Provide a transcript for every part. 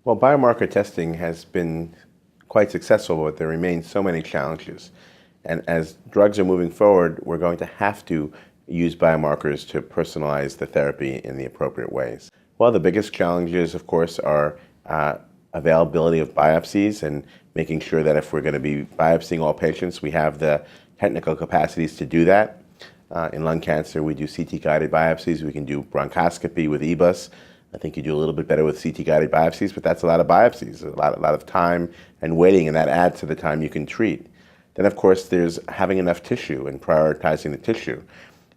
Well, biomarker testing has been quite successful, but there remain so many challenges. And as drugs are moving forward, we're going to have to use biomarkers to personalize the therapy in the appropriate ways. Well, the biggest challenges, of course, are availability of biopsies and making sure that if we're going to be biopsying all patients, we have the technical capacities to do that. In lung cancer, we do CT-guided biopsies. We can do bronchoscopy with EBUS. I think you do a little bit better with CT-guided biopsies, but that's a lot of biopsies, a lot of time and waiting, and that adds to the time you can treat. Then, of course, there's having enough tissue and prioritizing the tissue,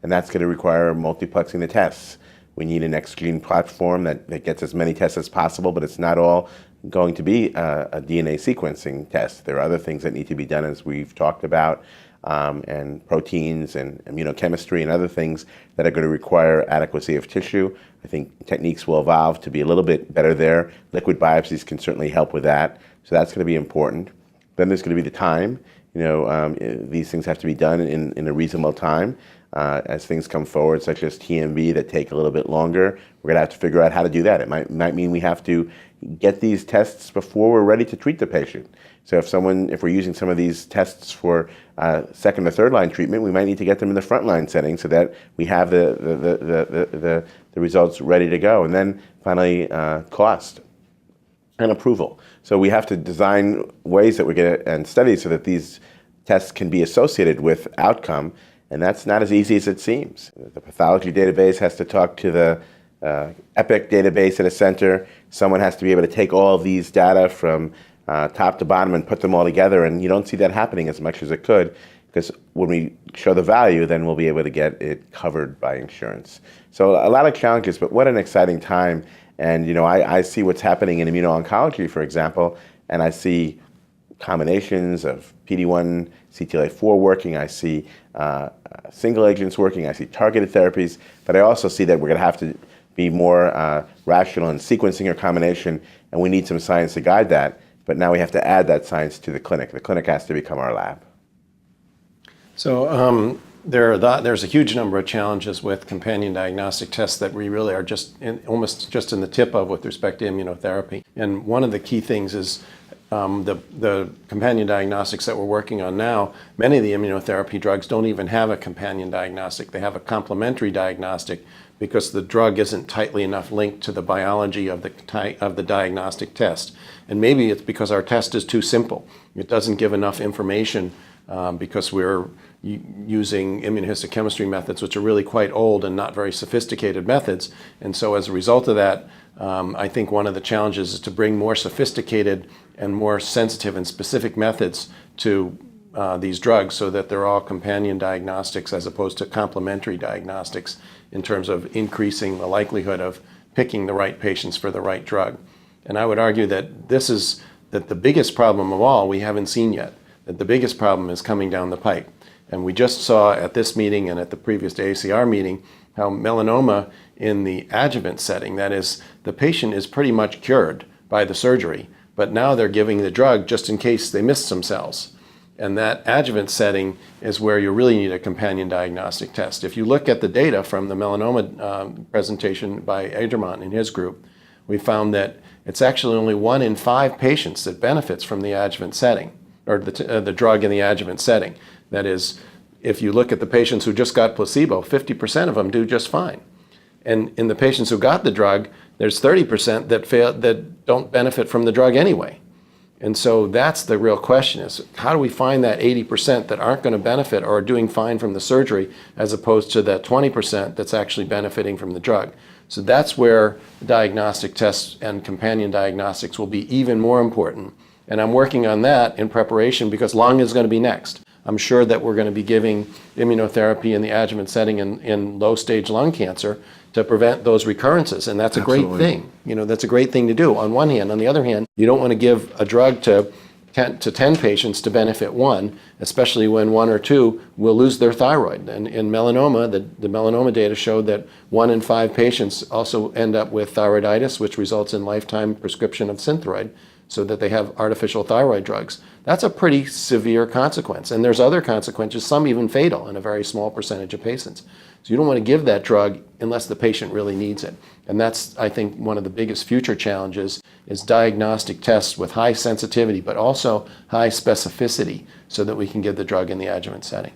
and that's going to require multiplexing the tests. We need an X-gene platform that gets as many tests as possible, but it's not all going to be a DNA sequencing test. There are other things that need to be done, as we've talked about, and proteins and immunochemistry and other things that are going to require adequacy of tissue. I think techniques will evolve to be a little bit better there. Liquid biopsies can certainly help with that, so that's going to be important. Then there's going to be the time. These things have to be done in a reasonable time. As things come forward, such as TMB, that take a little bit longer, we're going to have to figure out how to do that. It might mean we have to get these tests before we're ready to treat the patient. So if we're using some of these tests for second or third line treatment, we might need to get them in the front line setting so that we have the results ready to go. And then finally, cost and approval. So we have to design ways that we get and studies so that these tests can be associated with outcome. And that's not as easy as it seems. The pathology database has to talk to the EPIC database at a center. Someone has to be able to take all of these data from top to bottom and put them all together, and you don't see that happening as much as it could, because when we show the value, then we'll be able to get it covered by insurance. So a lot of challenges, but what an exciting time. And I see what's happening in immuno-oncology, for example, and I see combinations of PD-1, CTLA-4 working. I see single agents working. I see targeted therapies. But I also see that we're going to have to be more rational in sequencing or combination, and we need some science to guide that. But now we have to add that science to the clinic. The clinic has to become our lab. So there's a huge number of challenges with companion diagnostic tests that we really are almost just in the tip of with respect to immunotherapy. And one of the key things is the companion diagnostics that we're working on now. Many of the immunotherapy drugs don't even have a companion diagnostic. They have a complementary diagnostic because the drug isn't tightly enough linked to the biology of the diagnostic test. And maybe it's because our test is too simple. It doesn't give enough information because we're using immunohistochemistry methods, which are really quite old and not very sophisticated methods. And so as a result of that, I think one of the challenges is to bring more sophisticated and more sensitive and specific methods to these drugs so that they're all companion diagnostics as opposed to complementary diagnostics in terms of increasing the likelihood of picking the right patients for the right drug. And I would argue that the biggest problem of all we haven't seen yet, that the biggest problem is coming down the pipe. And we just saw at this meeting and at the previous AACR meeting how melanoma in the adjuvant setting, that is, the patient is pretty much cured by the surgery, but now they're giving the drug just in case they missed some cells. And that adjuvant setting is where you really need a companion diagnostic test. If you look at the data from the melanoma presentation by Edermont and his group, we found that it's actually only 1 in 5 patients that benefits from the adjuvant setting, or the drug in the adjuvant setting. That is, if you look at the patients who just got placebo, 50% of them do just fine. And in the patients who got the drug, there's 30% that don't benefit from the drug anyway. And so that's the real question, is how do we find that 80% that aren't going to benefit or are doing fine from the surgery as opposed to that 20% that's actually benefiting from the drug? So that's where diagnostic tests and companion diagnostics will be even more important. And I'm working on that in preparation because lung is going to be next. I'm sure that we're going to be giving immunotherapy in the adjuvant setting in low-stage lung cancer to prevent those recurrences, and that's a great thing. That's a great thing to do on one hand. On the other hand, you don't want to give a drug to 10 patients to benefit 1, especially when 1 or 2 will lose their thyroid. And in melanoma, the melanoma data showed that 1 in 5 patients also end up with thyroiditis, which results in lifetime prescription of Synthroid. so that they have artificial thyroid drugs. That's a pretty severe consequence. And there's other consequences, some even fatal in a very small percentage of patients. So you don't want to give that drug unless the patient really needs it. And that's, I think, one of the biggest future challenges is diagnostic tests with high sensitivity, but also high specificity so that we can give the drug in the adjuvant setting.